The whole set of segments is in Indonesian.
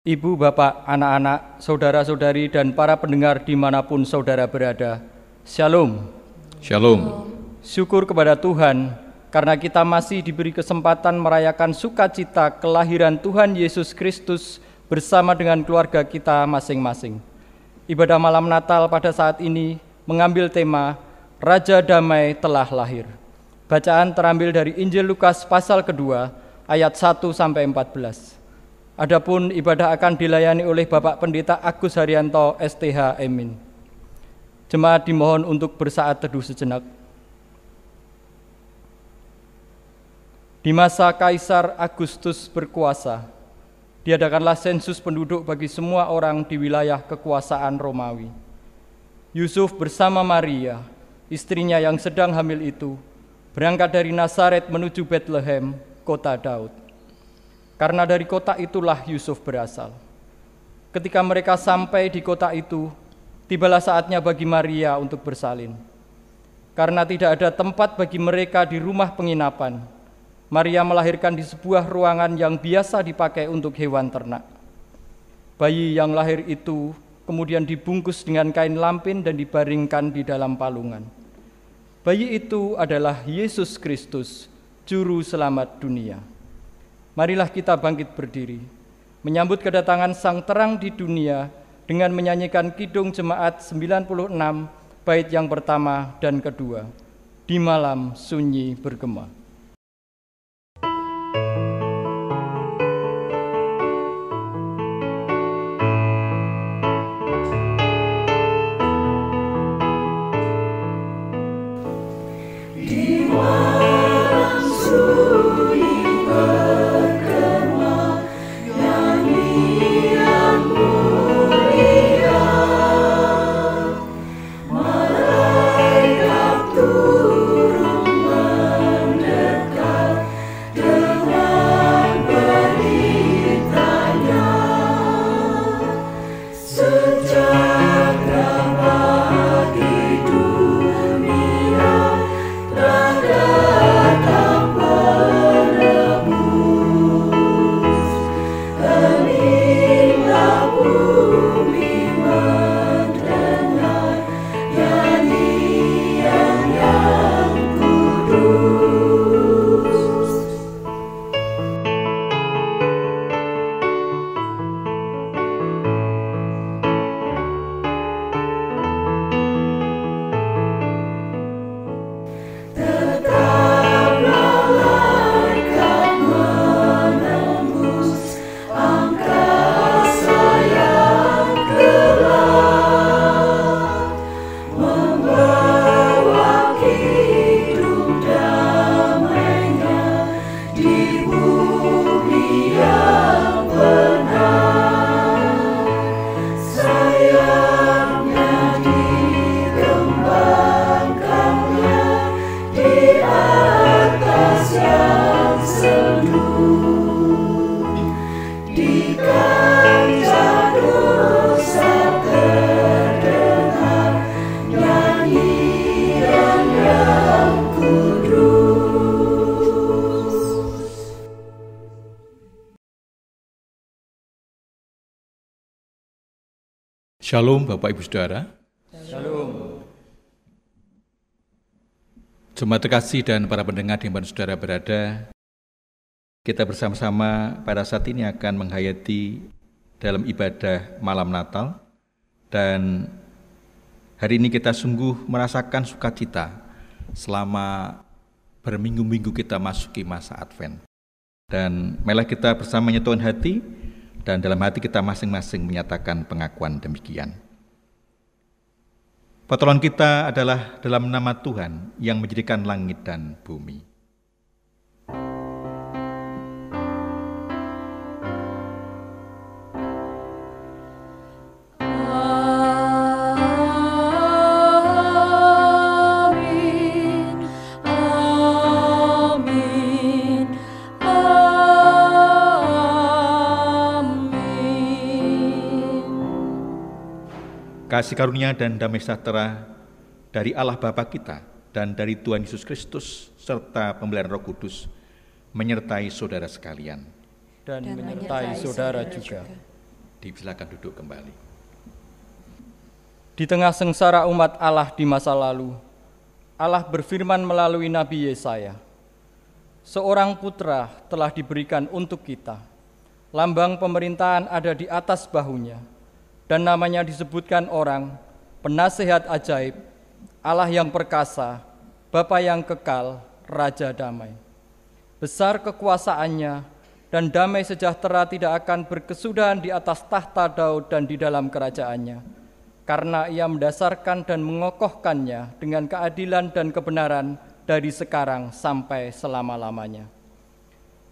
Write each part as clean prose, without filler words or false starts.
Ibu, bapak, anak-anak, saudara-saudari, dan para pendengar dimanapun saudara berada, Shalom. Shalom. Syukur kepada Tuhan, karena kita masih diberi kesempatan merayakan sukacita kelahiran Tuhan Yesus Kristus bersama dengan keluarga kita masing-masing. Ibadah malam Natal pada saat ini mengambil tema Raja Damai telah lahir. Bacaan terambil dari Injil Lukas pasal kedua, ayat 1-14. Adapun ibadah akan dilayani oleh Bapak Pendeta Agus Haryanto STH Emin. Jemaat dimohon untuk bersaat teduh sejenak. Di masa Kaisar Agustus berkuasa, diadakanlah sensus penduduk bagi semua orang di wilayah kekuasaan Romawi. Yusuf bersama Maria, istrinya yang sedang hamil itu, berangkat dari Nazaret menuju Bethlehem, kota Daud. Karena dari kota itulah Yusuf berasal. Ketika mereka sampai di kota itu, tibalah saatnya bagi Maria untuk bersalin. Karena tidak ada tempat bagi mereka di rumah penginapan, Maria melahirkan di sebuah ruangan yang biasa dipakai untuk hewan ternak. Bayi yang lahir itu kemudian dibungkus dengan kain lampin dan dibaringkan di dalam palungan. Bayi itu adalah Yesus Kristus, Juru Selamat dunia. Marilah kita bangkit berdiri, menyambut kedatangan Sang Terang di dunia dengan menyanyikan Kidung Jemaat 96, bait yang pertama dan kedua, Di Malam Sunyi Bergema. Shalom Bapak Ibu Saudara. Shalom. Jemaat terkasih dan para pendengar di mana saudara berada, kita bersama-sama pada saat ini akan menghayati dalam ibadah malam Natal, dan hari ini kita sungguh merasakan sukacita selama berminggu-minggu kita masuki masa Advent. Dan marilah kita bersama menyatukan hati, dan dalam hati kita masing-masing menyatakan pengakuan demikian. Pertolongan kita adalah dalam nama Tuhan yang menjadikan langit dan bumi. Kasih karunia dan damai sejahtera dari Allah Bapa kita dan dari Tuhan Yesus Kristus serta pemberian Roh Kudus menyertai saudara sekalian. Dan menyertai saudara juga. Silakan duduk kembali. Di tengah sengsara umat Allah di masa lalu, Allah berfirman melalui Nabi Yesaya, "Seorang putra telah diberikan untuk kita, lambang pemerintahan ada di atas bahunya, dan namanya disebutkan orang, Penasehat Ajaib, Allah yang perkasa, Bapa yang kekal, Raja damai. Besar kekuasaannya, dan damai sejahtera tidak akan berkesudahan di atas tahta Daud dan di dalam kerajaannya, karena ia mendasarkan dan mengokohkannya dengan keadilan dan kebenaran dari sekarang sampai selama-lamanya."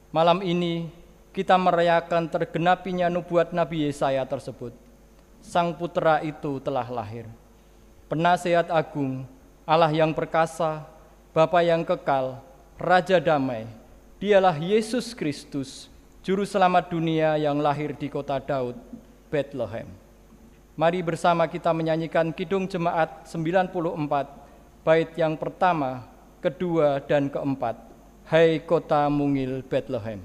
Malam ini kita merayakan tergenapinya nubuat Nabi Yesaya tersebut. Sang Putra itu telah lahir, Penasehat Agung, Allah yang perkasa, Bapa yang kekal, Raja damai. Dialah Yesus Kristus, Juru Selamat dunia yang lahir di kota Daud, Bethlehem. Mari bersama kita menyanyikan Kidung Jemaat 94, bait yang pertama, kedua, dan keempat. Hai kota mungil Bethlehem.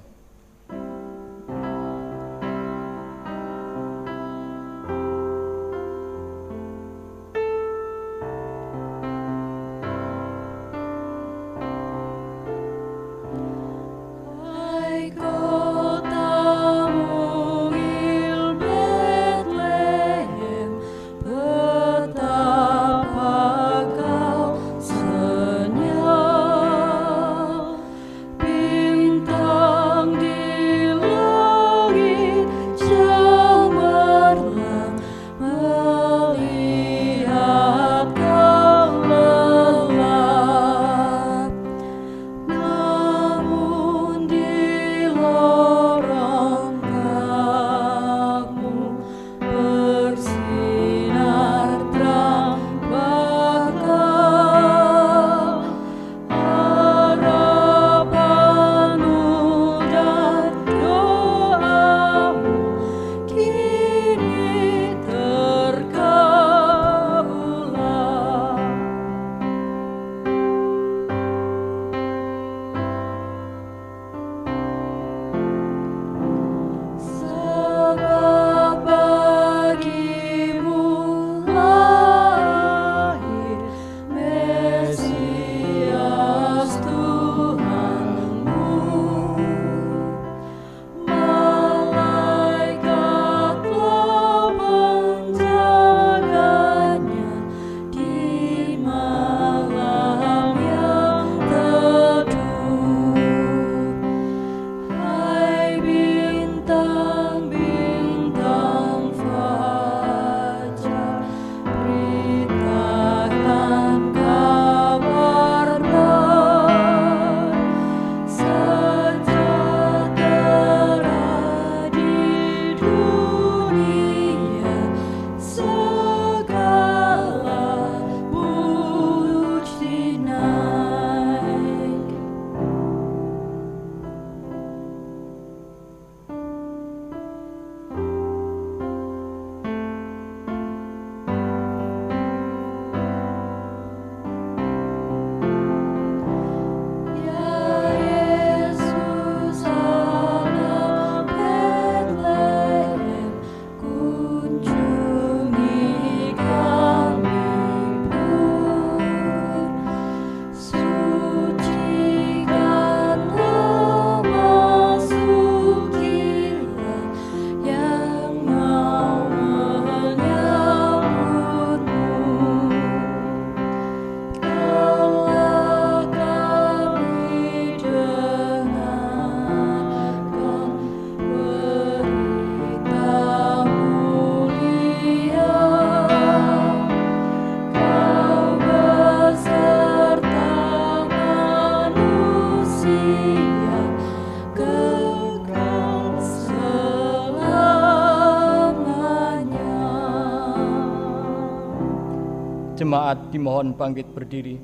Jemaat dimohon bangkit berdiri.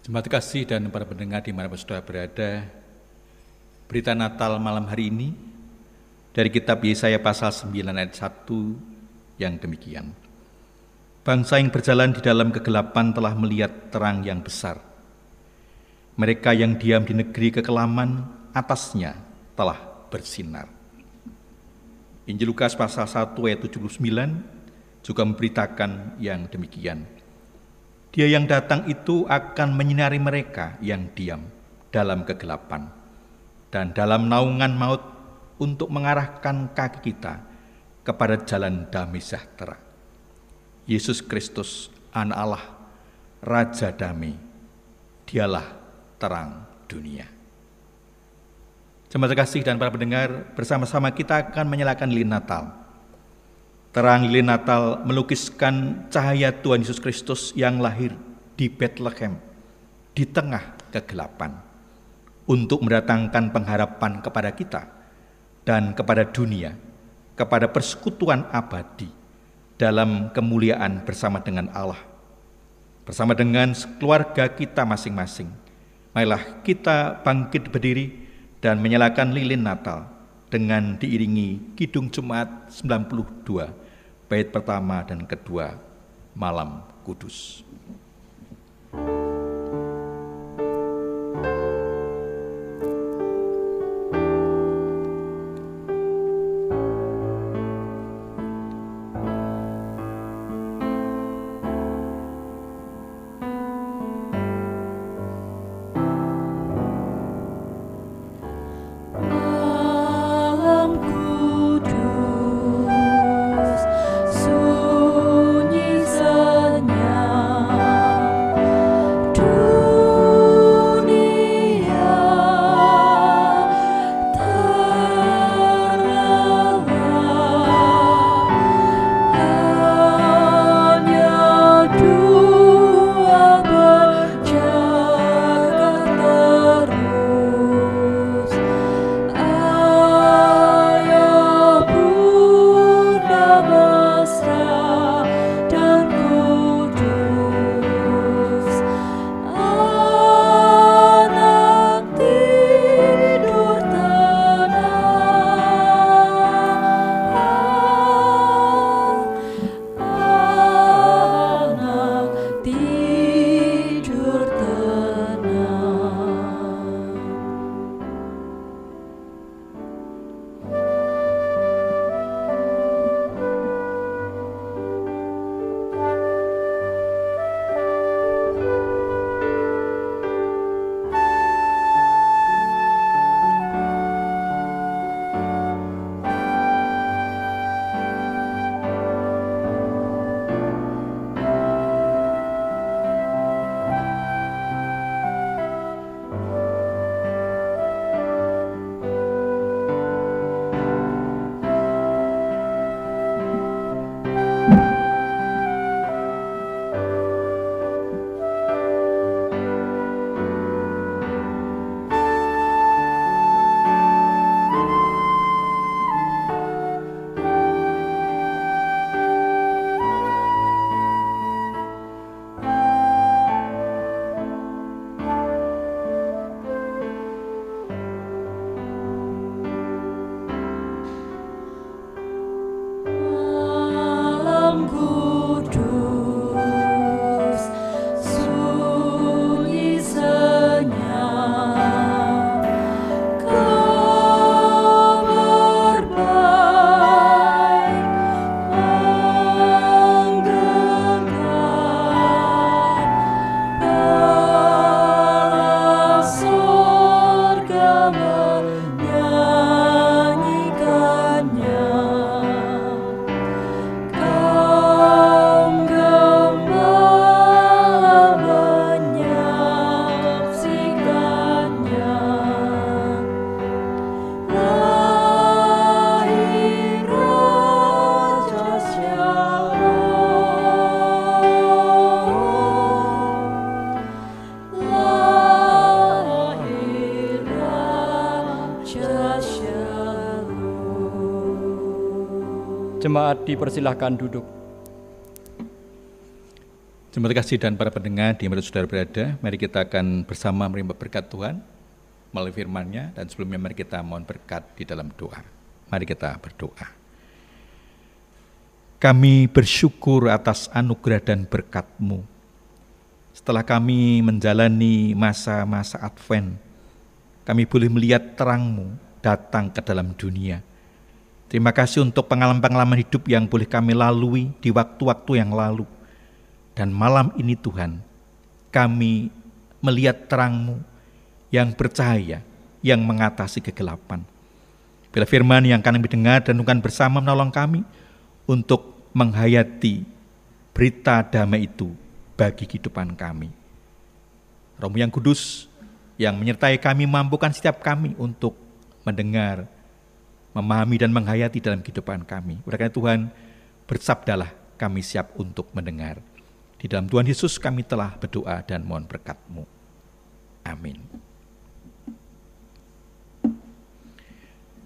Jemaat kasih dan para pendengar dimanapun saudara berada, berita Natal malam hari ini dari kitab Yesaya pasal 9 ayat 1 yang demikian. Bangsa yang berjalan di dalam kegelapan telah melihat terang yang besar. Mereka yang diam di negeri kekelaman atasnya telah bersinar. Injil Lukas pasal 1 ayat 79 juga memberitakan yang demikian. Dia yang datang itu akan menyinari mereka yang diam dalam kegelapan dan dalam naungan maut untuk mengarahkan kaki kita kepada jalan damai sejahtera. Yesus Kristus, Anak Allah, Raja Damai, Dialah terang dunia. Jemaat terkasih dan para pendengar, bersama-sama kita akan menyalakan lilin Natal. Terang lilin Natal melukiskan cahaya Tuhan Yesus Kristus yang lahir di Bethlehem, di tengah kegelapan, untuk mendatangkan pengharapan kepada kita dan kepada dunia, kepada persekutuan abadi dalam kemuliaan bersama dengan Allah, bersama dengan keluarga kita masing-masing. Marilah kita bangkit berdiri dan menyalakan lilin Natal dengan diiringi Kidung Jumat 92, bait pertama dan kedua, Malam Kudus. Jemaat dipersilahkan duduk. Terima kasih dan para pendengar di mana saudara berada, mari kita akan bersama menerima berkat Tuhan melalui firman-Nya, dan sebelumnya mari kita mohon berkat di dalam doa. Mari kita berdoa. Kami bersyukur atas anugerah dan berkat-Mu. Setelah kami menjalani masa-masa Advent, kami boleh melihat terang-Mu datang ke dalam dunia. Terima kasih untuk pengalaman-pengalaman hidup yang boleh kami lalui di waktu-waktu yang lalu. Dan malam ini Tuhan, kami melihat terang-Mu yang bercahaya, yang mengatasi kegelapan. Bila firman yang kami dengar dan renungkan bersama menolong kami untuk menghayati berita damai itu bagi kehidupan kami. Roh-Mu yang kudus yang menyertai kami, mampukan setiap kami untuk mendengar, memahami dan menghayati dalam kehidupan kami. Oleh karena Tuhan, bersabdalah, kami siap untuk mendengar. Di dalam Tuhan Yesus kami telah berdoa dan mohon berkat-Mu. Amin.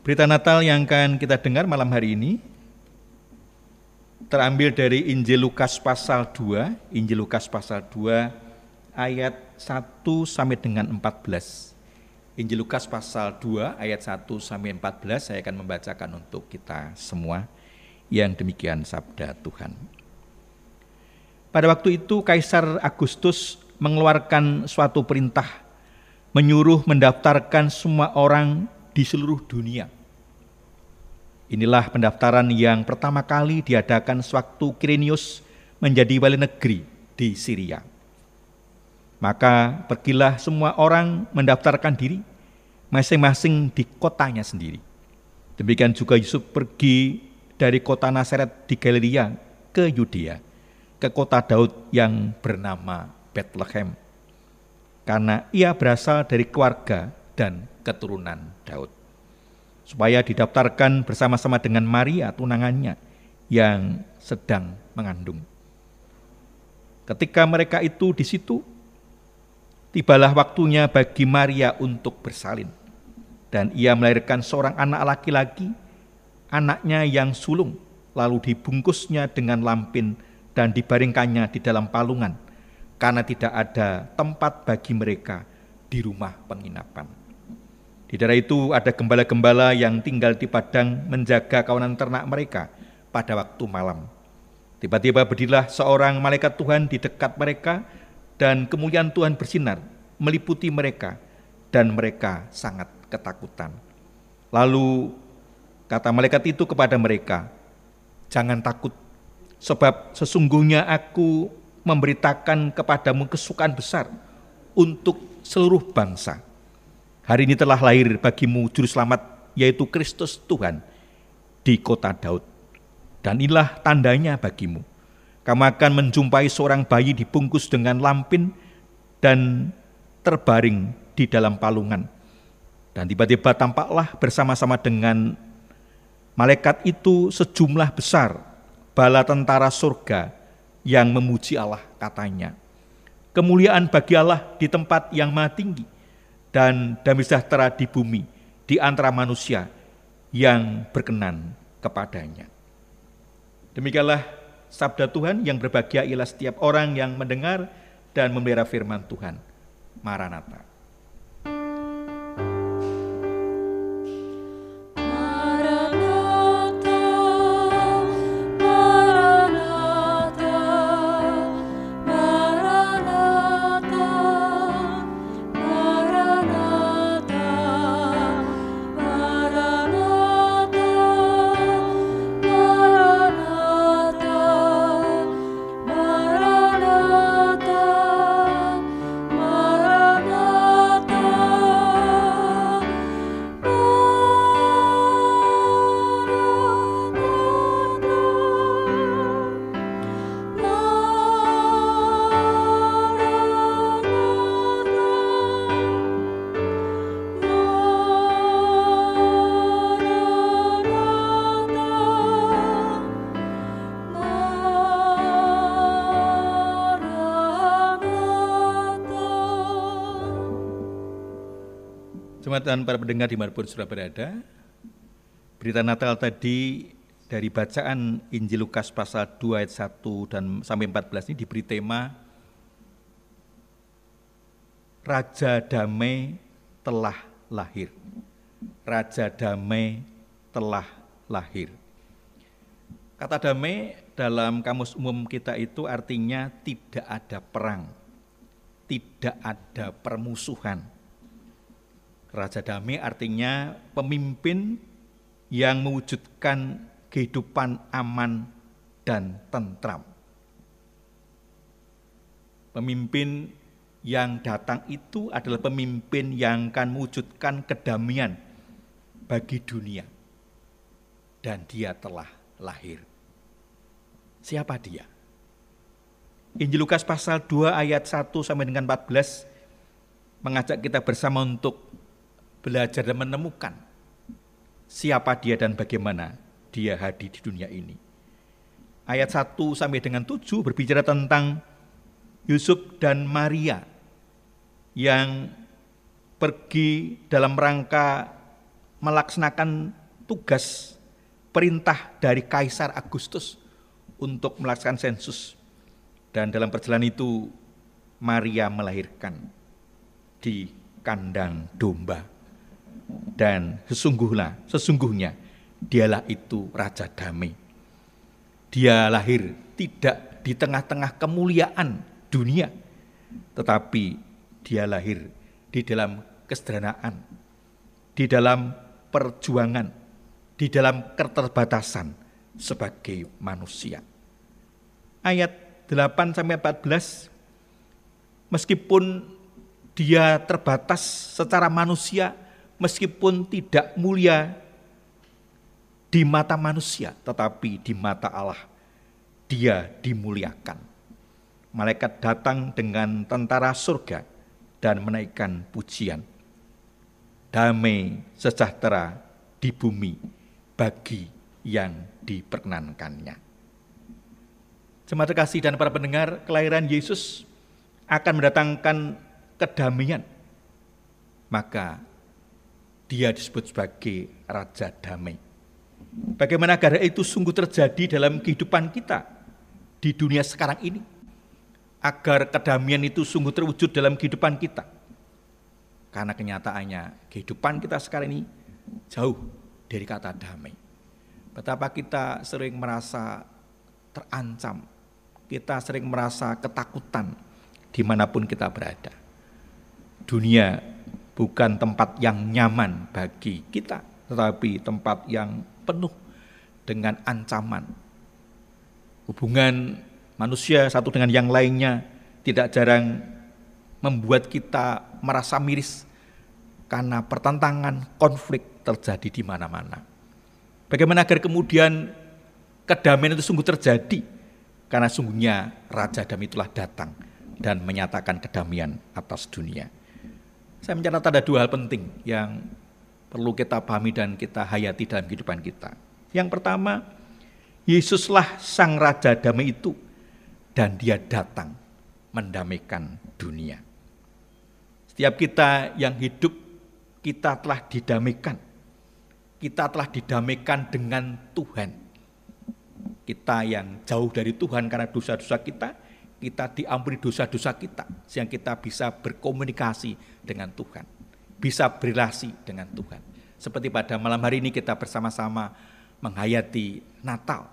Berita Natal yang akan kita dengar malam hari ini terambil dari Injil Lukas pasal 2, Injil Lukas pasal 2 ayat 1 sampai dengan 14. Injil Lukas pasal 2 ayat 1 sampai 14 saya akan membacakan untuk kita semua. Yang demikian sabda Tuhan. Pada waktu itu Kaisar Agustus mengeluarkan suatu perintah menyuruh mendaftarkan semua orang di seluruh dunia. Inilah pendaftaran yang pertama kali diadakan sewaktu Quirinius menjadi wali negeri di Syria. Maka pergilah semua orang mendaftarkan diri masing-masing di kotanya sendiri. Demikian juga Yusuf pergi dari kota Nazaret di Galilea ke Yudea, ke kota Daud yang bernama Bethlehem, karena ia berasal dari keluarga dan keturunan Daud, supaya didaftarkan bersama-sama dengan Maria tunangannya yang sedang mengandung. Ketika mereka itu di situ, tibalah waktunya bagi Maria untuk bersalin, dan ia melahirkan seorang anak laki-laki, anaknya yang sulung, lalu dibungkusnya dengan lampin dan dibaringkannya di dalam palungan, karena tidak ada tempat bagi mereka di rumah penginapan. Di daerah itu ada gembala-gembala yang tinggal di padang menjaga kawanan ternak mereka pada waktu malam. Tiba-tiba berdirilah seorang malaikat Tuhan di dekat mereka, dan kemuliaan Tuhan bersinar meliputi mereka, dan mereka sangat ketakutan. Lalu kata malaikat itu kepada mereka, "Jangan takut, sebab sesungguhnya aku memberitakan kepadamu kesukaan besar untuk seluruh bangsa. Hari ini telah lahir bagimu juru selamat, yaitu Kristus Tuhan, di kota Daud. Dan inilah tandanya bagimu. Kamu akan menjumpai seorang bayi dibungkus dengan lampin dan terbaring di dalam palungan. Dan tiba-tiba tampaklah bersama-sama dengan malaikat itu sejumlah besar bala tentara surga yang memuji Allah, katanya, kemuliaan bagi Allah di tempat yang maha tinggi, dan damai sejahtera di bumi di antara manusia yang berkenan kepadanya." Demikianlah sabda Tuhan. Yang berbahagia ialah setiap orang yang mendengar dan memelihara firman Tuhan. Maranatha. Jemaat dan para pendengar dimanapun saudara berada, berita Natal tadi dari bacaan Injil Lukas pasal 2 ayat 1 dan sampai 14 ini diberi tema Raja Damai telah lahir. Raja Damai telah lahir. Kata damai dalam kamus umum kita itu artinya tidak ada perang, tidak ada permusuhan. Raja Damai artinya pemimpin yang mewujudkan kehidupan aman dan tentram. Pemimpin yang datang itu adalah pemimpin yang akan mewujudkan kedamaian bagi dunia. Dan dia telah lahir. Siapa dia? Injil Lukas pasal 2 ayat 1 sampai dengan 14 mengajak kita bersama untuk belajar dan menemukan siapa dia dan bagaimana dia hadir di dunia ini. Ayat 1 sampai dengan 7 berbicara tentang Yusuf dan Maria yang pergi dalam rangka melaksanakan tugas perintah dari Kaisar Agustus untuk melaksanakan sensus. Dan dalam perjalanan itu Maria melahirkan di kandang domba. Dan sesungguhnya dialah itu Raja Damai. Dia lahir tidak di tengah-tengah kemuliaan dunia, tetapi dia lahir di dalam kesederhanaan, di dalam perjuangan, di dalam keterbatasan sebagai manusia. Ayat 8 sampai 14, meskipun dia terbatas secara manusia, meskipun tidak mulia di mata manusia, tetapi di mata Allah dia dimuliakan. Malaikat datang dengan tentara surga dan menaikkan pujian. Damai sejahtera di bumi bagi yang diperkenankannya. Jemaat terkasih dan para pendengar, kelahiran Yesus akan mendatangkan kedamaian. Maka dia disebut sebagai Raja Damai. Bagaimana agar itu sungguh terjadi dalam kehidupan kita di dunia sekarang ini? Agar kedamaian itu sungguh terwujud dalam kehidupan kita. Karena kenyataannya kehidupan kita sekarang ini jauh dari kata damai. Betapa kita sering merasa terancam, kita sering merasa ketakutan dimanapun kita berada. Dunia bukan tempat yang nyaman bagi kita, tetapi tempat yang penuh dengan ancaman. Hubungan manusia satu dengan yang lainnya tidak jarang membuat kita merasa miris karena pertentangan, konflik terjadi di mana-mana. Bagaimana agar kemudian kedamaian itu sungguh terjadi? Karena sungguhnya Raja Damai itulah datang dan menyatakan kedamaian atas dunia. Saya mencatat ada dua hal penting yang perlu kita pahami dan kita hayati dalam kehidupan kita. Yang pertama, Yesuslah Sang Raja Damai itu, dan dia datang mendamaikan dunia. Setiap kita yang hidup, kita telah didamaikan. Kita telah didamaikan dengan Tuhan. Kita yang jauh dari Tuhan karena dosa-dosa kita diampuni dosa-dosa kita, sehingga kita bisa berkomunikasi dengan Tuhan, bisa berelasi dengan Tuhan. Seperti pada malam hari ini kita bersama-sama menghayati Natal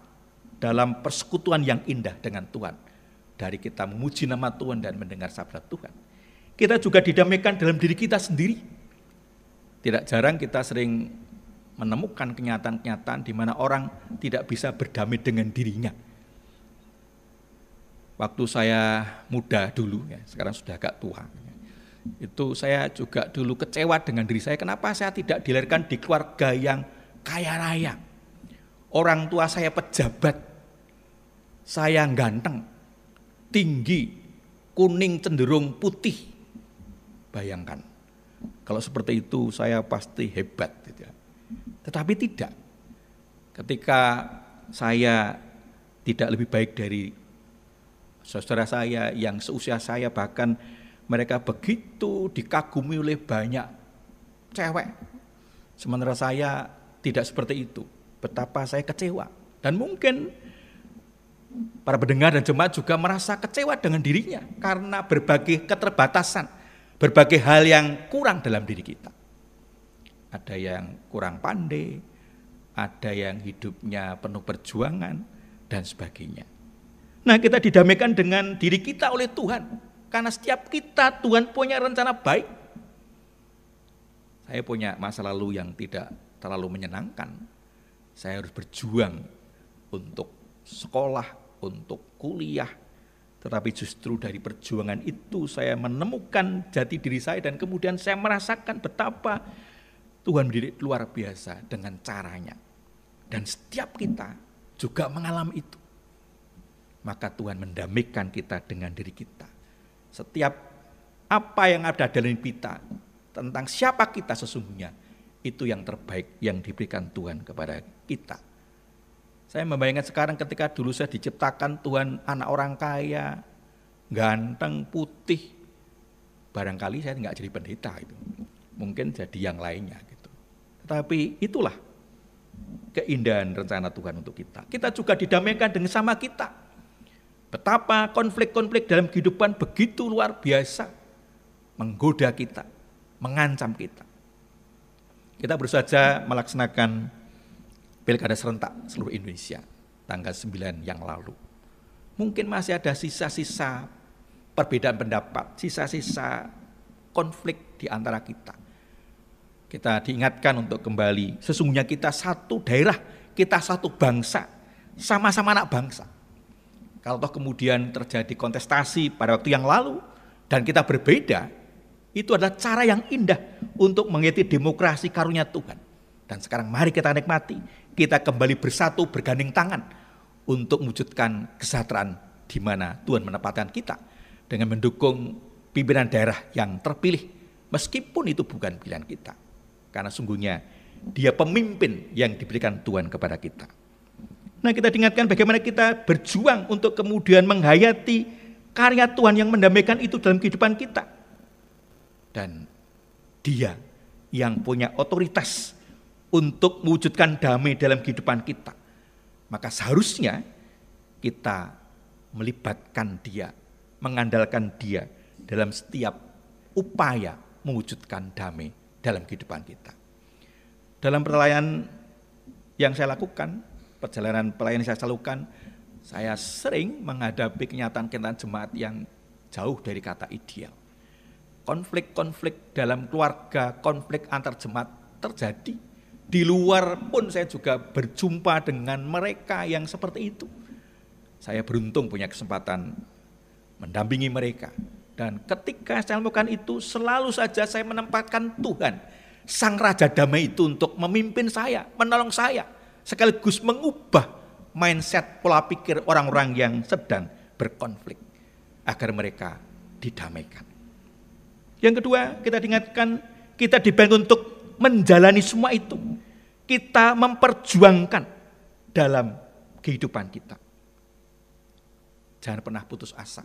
dalam persekutuan yang indah dengan Tuhan. Dari kita memuji nama Tuhan dan mendengar sabda Tuhan. Kita juga didamaikan dalam diri kita sendiri. Tidak jarang kita sering menemukan kenyataan-kenyataan di mana orang tidak bisa berdamai dengan dirinya. Waktu saya muda dulu, ya, sekarang sudah agak tua, itu saya juga dulu kecewa dengan diri saya. Kenapa saya tidak dilahirkan di keluarga yang kaya raya? Orang tua saya pejabat, saya ganteng, tinggi, kuning cenderung putih. Bayangkan, kalau seperti itu saya pasti hebat. Gitu. Tetapi tidak. Ketika saya tidak lebih baik dari saudara saya yang seusia saya, bahkan mereka begitu dikagumi oleh banyak cewek. Sementara saya tidak seperti itu. Betapa saya kecewa. Dan mungkin para pendengar dan jemaat juga merasa kecewa dengan dirinya karena berbagai keterbatasan, berbagai hal yang kurang dalam diri kita. Ada yang kurang pandai, ada yang hidupnya penuh perjuangan, dan sebagainya. Nah, kita didamaikan dengan diri kita oleh Tuhan. Karena setiap kita, Tuhan punya rencana baik. Saya punya masa lalu yang tidak terlalu menyenangkan. Saya harus berjuang untuk sekolah, untuk kuliah. Tetapi justru dari perjuangan itu saya menemukan jati diri saya dan kemudian saya merasakan betapa Tuhan mendidik luar biasa dengan caranya. Dan setiap kita juga mengalami itu. Maka Tuhan mendamaikan kita dengan diri kita. Setiap apa yang ada dalam kita tentang siapa kita sesungguhnya, itu yang terbaik yang diberikan Tuhan kepada kita. Saya membayangkan sekarang ketika dulu saya diciptakan Tuhan anak orang kaya, ganteng, putih, barangkali saya nggak jadi pendeta itu, mungkin jadi yang lainnya gitu. Tetapi itulah keindahan rencana Tuhan untuk kita. Kita juga didamaikan dengan sama kita. Betapa konflik-konflik dalam kehidupan begitu luar biasa, menggoda kita, mengancam kita. Kita baru saja melaksanakan pilkada serentak seluruh Indonesia tanggal 9 yang lalu. Mungkin masih ada sisa-sisa perbedaan pendapat, sisa-sisa konflik di antara kita. Kita diingatkan untuk kembali, sesungguhnya kita satu daerah, kita satu bangsa, sama-sama anak bangsa. Kalau toh kemudian terjadi kontestasi pada waktu yang lalu dan kita berbeda, itu adalah cara yang indah untuk mengerti demokrasi karunia Tuhan. Dan sekarang mari kita nikmati, kita kembali bersatu bergandeng tangan untuk mewujudkan kesejahteraan di mana Tuhan menempatkan kita dengan mendukung pimpinan daerah yang terpilih meskipun itu bukan pilihan kita. Karena sungguhnya dia pemimpin yang diberikan Tuhan kepada kita. Nah, kita diingatkan bagaimana kita berjuang untuk kemudian menghayati karya Tuhan yang mendamaikan itu dalam kehidupan kita. Dan dia yang punya otoritas untuk mewujudkan damai dalam kehidupan kita. Maka seharusnya kita melibatkan dia, mengandalkan dia dalam setiap upaya mewujudkan damai dalam kehidupan kita. Dalam perlayaan yang saya lakukan, perjalanan pelayanan yang saya lakukan, saya sering menghadapi kenyataan-kenyataan jemaat yang jauh dari kata ideal. Konflik-konflik dalam keluarga, konflik antar jemaat terjadi. Di luar pun saya juga berjumpa dengan mereka yang seperti itu. Saya beruntung punya kesempatan mendampingi mereka. Dan ketika saya melakukan itu, selalu saja saya menempatkan Tuhan, Sang Raja Damai itu untuk memimpin saya, menolong saya, sekaligus mengubah mindset pola pikir orang-orang yang sedang berkonflik, agar mereka didamaikan. Yang kedua, kita diingatkan, kita dibangun untuk menjalani semua itu. Kita memperjuangkan dalam kehidupan kita. Jangan pernah putus asa,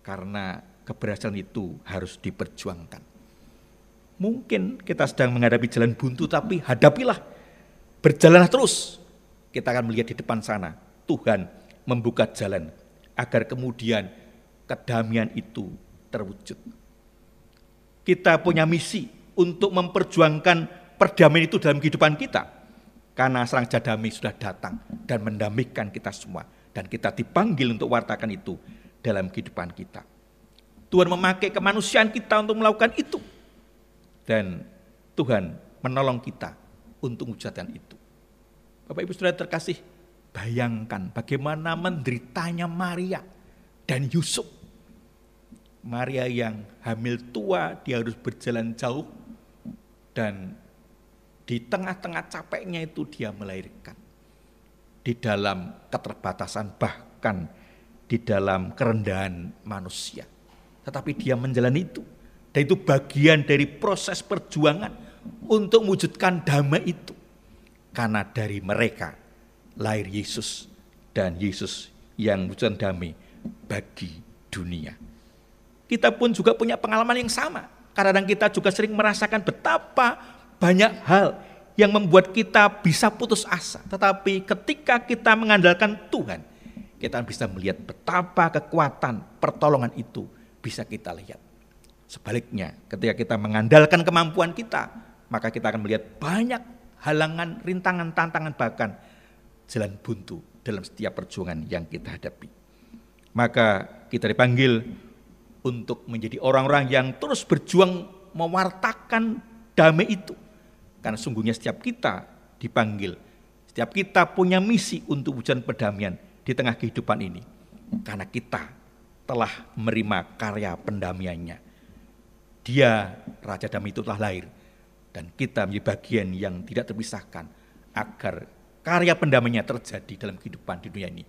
karena keberhasilan itu harus diperjuangkan. Mungkin kita sedang menghadapi jalan buntu, tapi hadapilah, berjalanlah terus. Kita akan melihat di depan sana, Tuhan membuka jalan, agar kemudian kedamaian itu terwujud. Kita punya misi untuk memperjuangkan perdamaian itu dalam kehidupan kita. Karena Sang Raja Damai sudah datang dan mendamaikan kita semua. Dan kita dipanggil untuk wartakan itu dalam kehidupan kita. Tuhan memakai kemanusiaan kita untuk melakukan itu. Dan Tuhan menolong kita untuk mewujudkan itu. Bapak Ibu Saudara terkasih, bayangkan bagaimana menderitanya Maria dan Yusuf. Maria yang hamil tua, dia harus berjalan jauh, dan di tengah-tengah capeknya itu dia melahirkan. Di dalam keterbatasan, bahkan di dalam kerendahan manusia. Tetapi dia menjalani itu. Dan itu bagian dari proses perjuangan untuk mewujudkan damai itu. Karena dari mereka lahir Yesus, dan Yesus yang mewujudkan damai bagi dunia. Kita pun juga punya pengalaman yang sama. Kadang-kadang kita juga sering merasakan betapa banyak hal yang membuat kita bisa putus asa. Tetapi ketika kita mengandalkan Tuhan, kita bisa melihat betapa kekuatan pertolongan itu bisa kita lihat. Sebaliknya, ketika kita mengandalkan kemampuan kita, maka kita akan melihat banyak halangan, rintangan, tantangan, bahkan jalan buntu dalam setiap perjuangan yang kita hadapi. Maka kita dipanggil untuk menjadi orang-orang yang terus berjuang mewartakan damai itu. Karena sungguhnya setiap kita dipanggil, Setiap kita punya misi untuk wujudkan perdamaian di tengah kehidupan ini. Karena kita telah menerima karya pendamaiannya. Dia, Raja Damai itu telah lahir. Dan kita menjadi bagian yang tidak terpisahkan agar karya pendamaiannya terjadi dalam kehidupan di dunia ini.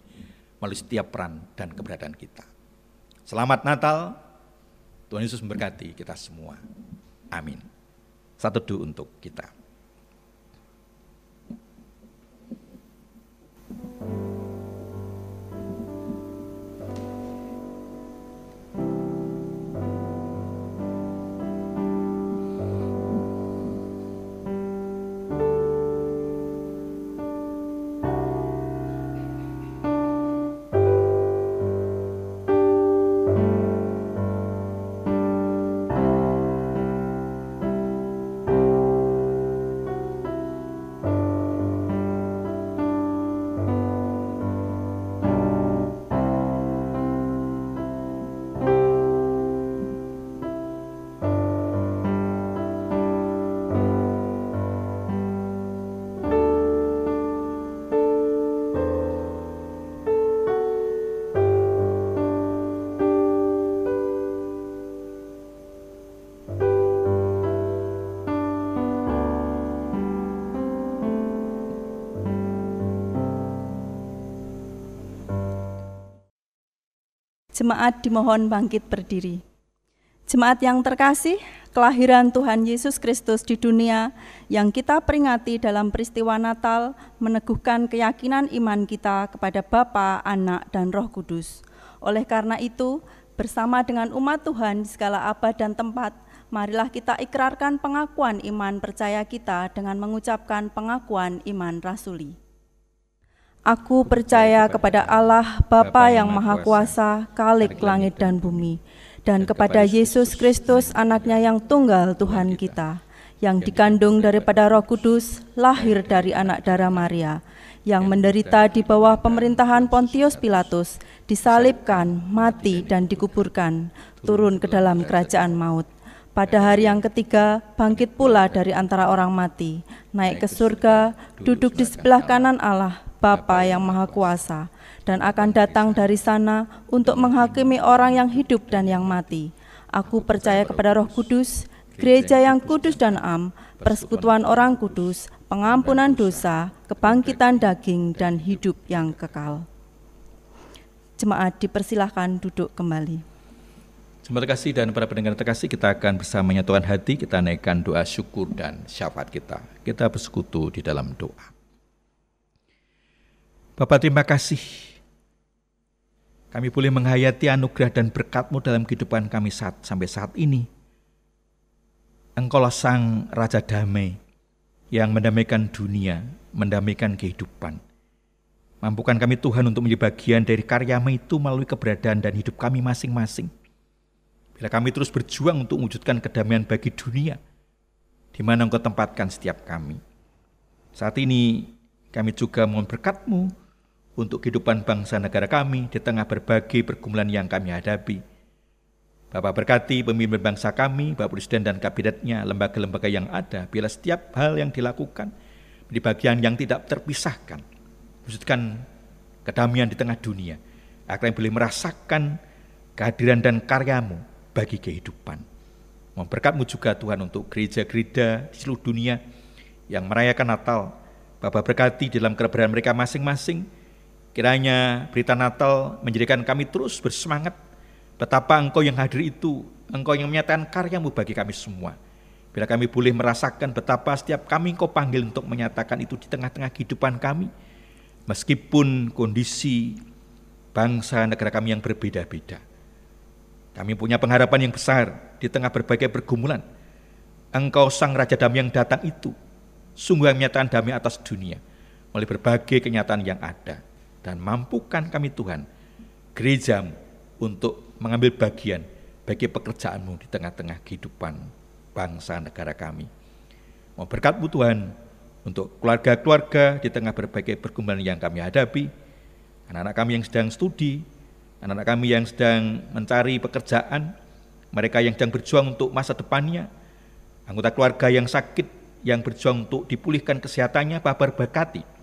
Melalui setiap peran dan keberadaan kita. Selamat Natal. Tuhan Yesus memberkati kita semua. Amin. Satu doa untuk kita. Jemaat dimohon bangkit berdiri. Jemaat yang terkasih, kelahiran Tuhan Yesus Kristus di dunia yang kita peringati dalam peristiwa Natal meneguhkan keyakinan iman kita kepada Bapa, Anak, dan Roh Kudus. Oleh karena itu, bersama dengan umat Tuhan di segala abad dan tempat, marilah kita ikrarkan pengakuan iman percaya kita dengan mengucapkan pengakuan iman rasuli. Aku percaya kepada Allah, Bapa yang Maha Kuasa, Khalik langit dan bumi, dan kepada Yesus Kristus, anaknya yang tunggal Tuhan kita, yang dikandung daripada Roh Kudus, lahir dari anak darah Maria, yang menderita di bawah pemerintahan Pontius Pilatus, disalibkan, mati, dan dikuburkan, turun ke dalam kerajaan maut. Pada hari yang ketiga, bangkit pula dari antara orang mati, naik ke surga, duduk di sebelah kanan Allah, Bapa yang Maha Kuasa, dan akan datang dari sana untuk menghakimi orang yang hidup dan yang mati. Aku percaya kepada Roh Kudus, gereja yang kudus dan am, persekutuan orang kudus, pengampunan dosa, kebangkitan daging, dan hidup yang kekal. Jemaat dipersilahkan duduk kembali. Terima kasih dan para pendengar terkasih, kita akan bersama menyatukan hati, kita naikkan doa syukur dan syafaat kita. Kita bersekutu di dalam doa. Bapa, terima kasih. Kami boleh menghayati anugerah dan berkat-Mu dalam kehidupan kami sampai saat ini. Engkaulah Sang Raja Damai yang mendamaikan dunia, mendamaikan kehidupan. Mampukan kami Tuhan untuk menjadi bagian dari karya-Mu itu melalui keberadaan dan hidup kami masing-masing. Bila kami terus berjuang untuk mewujudkan kedamaian bagi dunia, di mana Engkau tempatkan setiap kami. Saat ini kami juga mohon berkat-Mu untuk kehidupan bangsa negara kami di tengah berbagai pergumulan yang kami hadapi. Bapa, berkati pemimpin bangsa kami, Bapak Presiden dan kabinetnya, lembaga-lembaga yang ada, bila setiap hal yang dilakukan di bagian yang tidak terpisahkan, wujudkan kedamaian di tengah dunia, agar yang boleh merasakan kehadiran dan karya-Mu bagi kehidupan. Mohon berkat-Mu juga Tuhan untuk gereja-gereja di seluruh dunia yang merayakan Natal. Bapak, berkati dalam keberadaan mereka masing-masing. Kiranya berita Natal menjadikan kami terus bersemangat betapa Engkau yang hadir itu, Engkau yang menyatakan karya-Mu bagi kami semua. Bila kami boleh merasakan betapa setiap kami Engkau panggil untuk menyatakan itu di tengah-tengah kehidupan kami, meskipun kondisi bangsa negara kami yang berbeda-beda. Kami punya pengharapan yang besar di tengah berbagai pergumulan. Engkau Sang Raja Damai yang datang itu, sungguh yang menyatakan damai atas dunia melalui berbagai kenyataan yang ada. Dan mampukan kami Tuhan, gereja-Mu untuk mengambil bagian bagi pekerjaan-Mu di tengah-tengah kehidupan bangsa negara kami. Mau berkat-Mu Tuhan untuk keluarga-keluarga di tengah berbagai pergumulan yang kami hadapi, anak-anak kami yang sedang studi, anak-anak kami yang sedang mencari pekerjaan, mereka yang sedang berjuang untuk masa depannya, anggota keluarga yang sakit, yang berjuang untuk dipulihkan kesehatannya, Bapa berkati,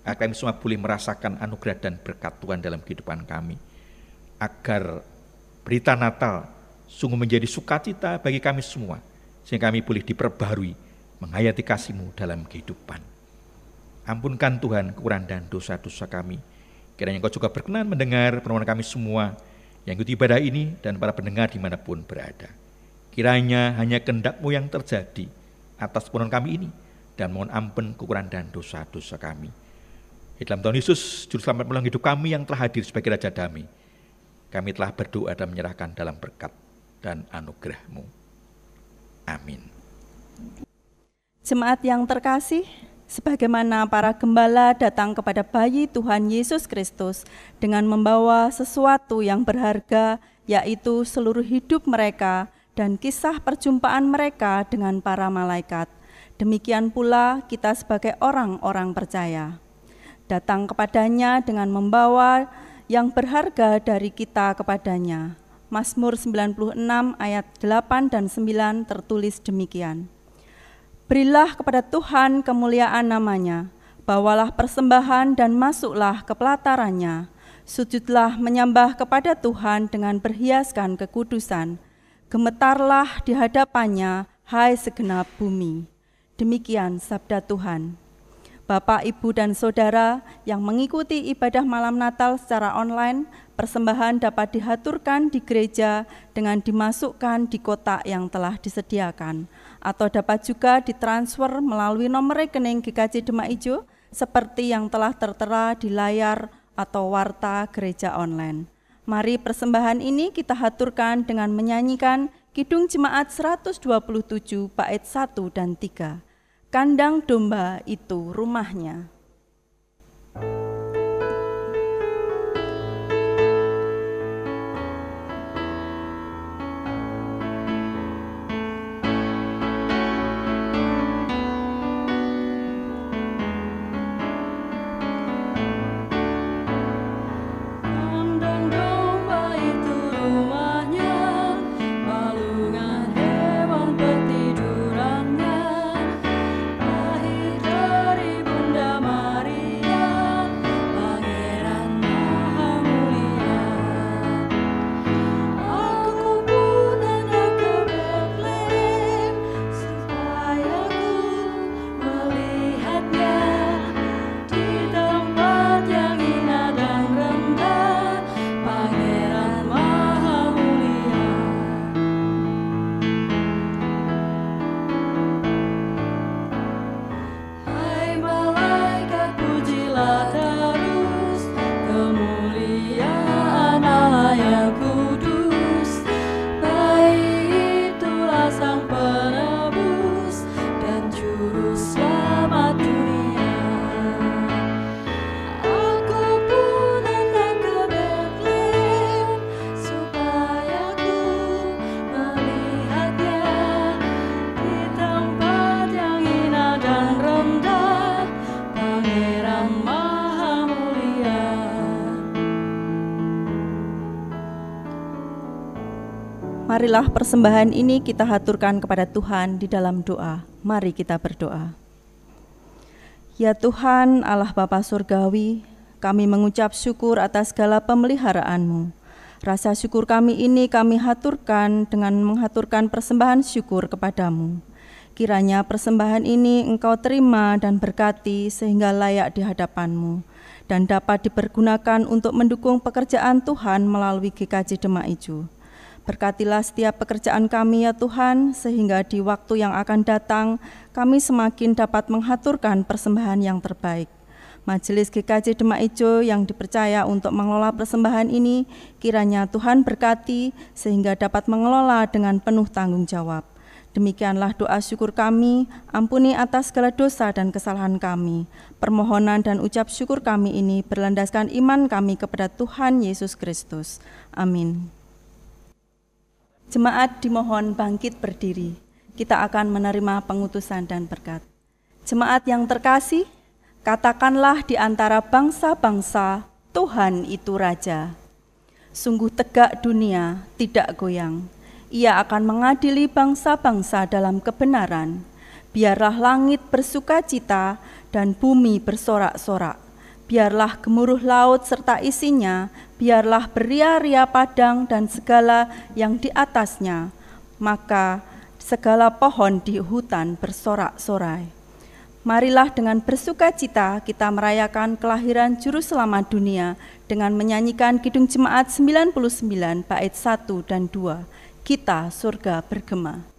agar kami semua boleh merasakan anugerah dan berkat Tuhan dalam kehidupan kami. Agar berita Natal sungguh menjadi sukacita bagi kami semua, sehingga kami boleh diperbarui, menghayati kasih-Mu dalam kehidupan. Ampunkan Tuhan kekurangan dan dosa-dosa kami. Kiranya Engkau juga berkenan mendengar permohonan kami semua yang ikuti ibadah ini dan para pendengar dimanapun berada. Kiranya hanya kehendak-Mu yang terjadi atas permohonan kami ini, dan mohon ampun kekurangan dan dosa-dosa kami. Di dalam Tuhan Yesus, Juru Selamat menolong hidup kami yang telah hadir sebagai Raja Damai, kami telah berdoa dan menyerahkan dalam berkat dan anugerah-Mu. Amin. Jemaat yang terkasih, sebagaimana para gembala datang kepada bayi Tuhan Yesus Kristus dengan membawa sesuatu yang berharga, yaitu seluruh hidup mereka dan kisah perjumpaan mereka dengan para malaikat. Demikian pula kita sebagai orang-orang percaya datang kepadanya dengan membawa yang berharga dari kita kepadanya. Mazmur 96 ayat 8 dan 9 tertulis demikian. Berilah kepada Tuhan kemuliaan namanya, bawalah persembahan dan masuklah ke pelatarannya. Sujudlah menyembah kepada Tuhan dengan berhiaskan kekudusan. Gemetarlah di hadapannya, hai segenap bumi. Demikian sabda Tuhan. Bapak, Ibu, dan Saudara yang mengikuti ibadah malam Natal secara online, persembahan dapat dihaturkan di gereja dengan dimasukkan di kotak yang telah disediakan, atau dapat juga ditransfer melalui nomor rekening GKJ Demak Ijo seperti yang telah tertera di layar atau warta gereja online. Mari persembahan ini kita haturkan dengan menyanyikan Kidung Jemaat 127 bait 1 dan 3. Kandang domba itu rumahnya. Marilah persembahan ini kita haturkan kepada Tuhan di dalam doa. Mari kita berdoa. Ya Tuhan, Allah Bapa Surgawi, kami mengucap syukur atas segala pemeliharaan-Mu. Rasa syukur kami ini kami haturkan dengan menghaturkan persembahan syukur kepadamu. Kiranya persembahan ini Engkau terima dan berkati sehingga layak di hadapan-Mu dan dapat dipergunakan untuk mendukung pekerjaan Tuhan melalui GKJ Demak Ijo. Berkatilah setiap pekerjaan kami ya Tuhan, sehingga di waktu yang akan datang kami semakin dapat menghaturkan persembahan yang terbaik. Majelis GKJ Demak Ijo yang dipercaya untuk mengelola persembahan ini, kiranya Tuhan berkati sehingga dapat mengelola dengan penuh tanggung jawab. Demikianlah doa syukur kami, ampuni atas segala dosa dan kesalahan kami. Permohonan dan ucap syukur kami ini berlandaskan iman kami kepada Tuhan Yesus Kristus. Amin. Jemaat dimohon bangkit berdiri. Kita akan menerima pengutusan dan berkat. Jemaat yang terkasih, katakanlah di antara bangsa-bangsa, Tuhan itu Raja. Sungguh tegak dunia, tidak goyang. Ia akan mengadili bangsa-bangsa dalam kebenaran. Biarlah langit bersuka cita dan bumi bersorak-sorak. Biarlah gemuruh laut serta isinya, biarlah beria-ria padang dan segala yang di atasnya, maka segala pohon di hutan bersorak-sorai. Marilah dengan bersuka cita kita merayakan kelahiran Juru Selamat dunia dengan menyanyikan Kidung Jemaat 99 bait 1 dan 2. Kita surga bergema.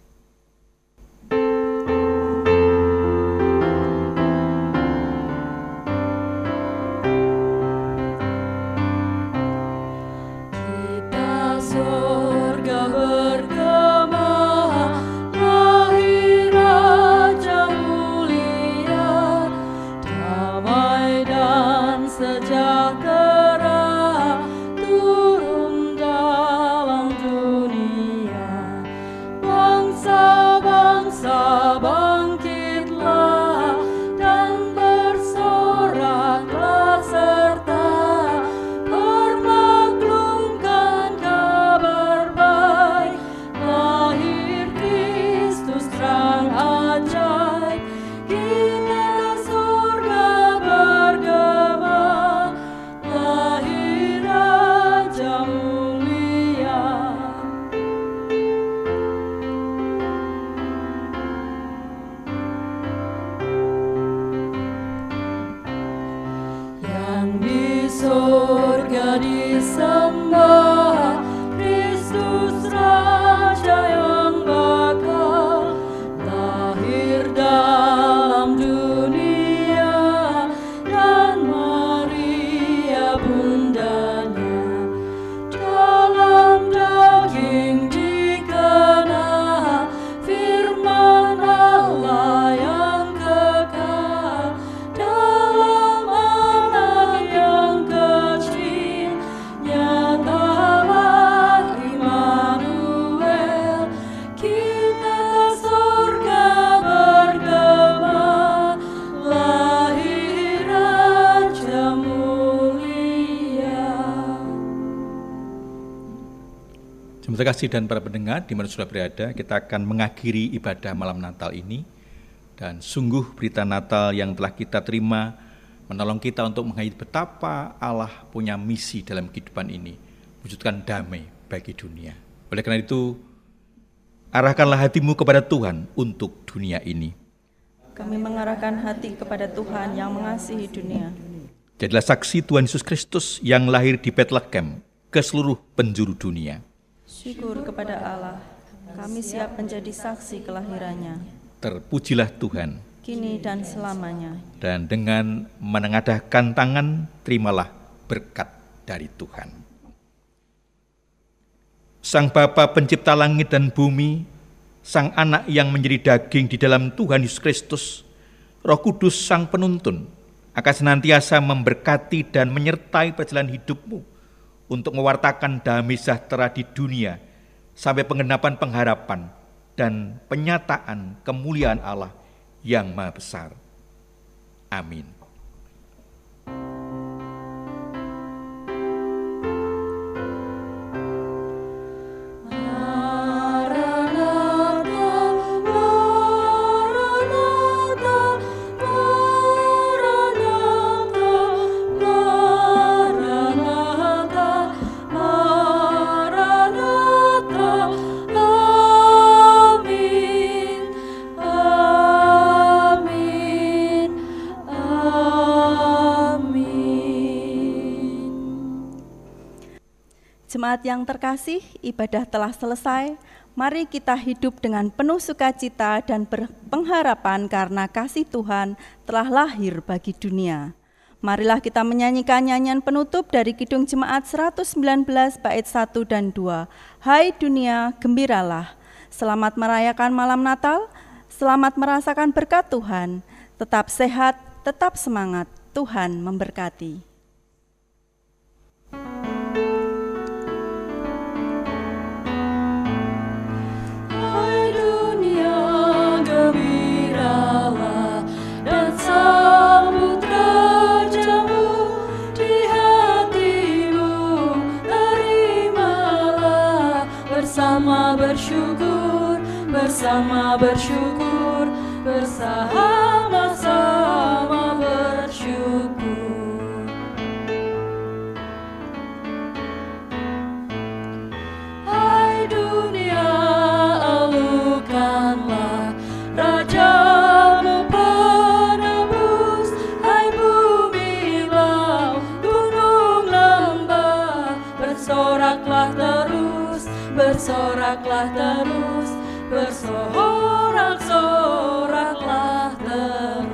Terima kasih dan para pendengar di mana sudah berada, kita akan mengakhiri ibadah malam Natal ini. Dan sungguh berita Natal yang telah kita terima menolong kita untuk menghayati betapa Allah punya misi dalam kehidupan ini, wujudkan damai bagi dunia. Oleh karena itu, arahkanlah hatimu kepada Tuhan untuk dunia ini. Kami mengarahkan hati kepada Tuhan yang mengasihi dunia. Jadilah saksi Tuhan Yesus Kristus yang lahir di Bethlehem ke seluruh penjuru dunia. Syukur kepada Allah, kami siap menjadi saksi kelahirannya. Terpujilah Tuhan, kini dan selamanya. Dan dengan menengadahkan tangan, terimalah berkat dari Tuhan. Sang Bapa pencipta langit dan bumi, Sang Anak yang menjadi daging di dalam Tuhan Yesus Kristus, Roh Kudus Sang Penuntun, akan senantiasa memberkati dan menyertai perjalanan hidupmu untuk mewartakan damai sejahtera di dunia sampai penggenapan pengharapan dan penyataan kemuliaan Allah yang Maha Besar. Amin. Jemaat yang terkasih, ibadah telah selesai. Mari kita hidup dengan penuh sukacita dan berpengharapan karena kasih Tuhan telah lahir bagi dunia. Marilah kita menyanyikan nyanyian penutup dari Kidung Jemaat 119 bait 1 dan 2. Hai dunia, gembiralah. Selamat merayakan malam Natal, selamat merasakan berkat Tuhan. Tetap sehat, tetap semangat. Tuhan memberkati. Bersama bersyukur, bersama-sama bersyukur. bersoraklah terus, bersorak-soraklah terus.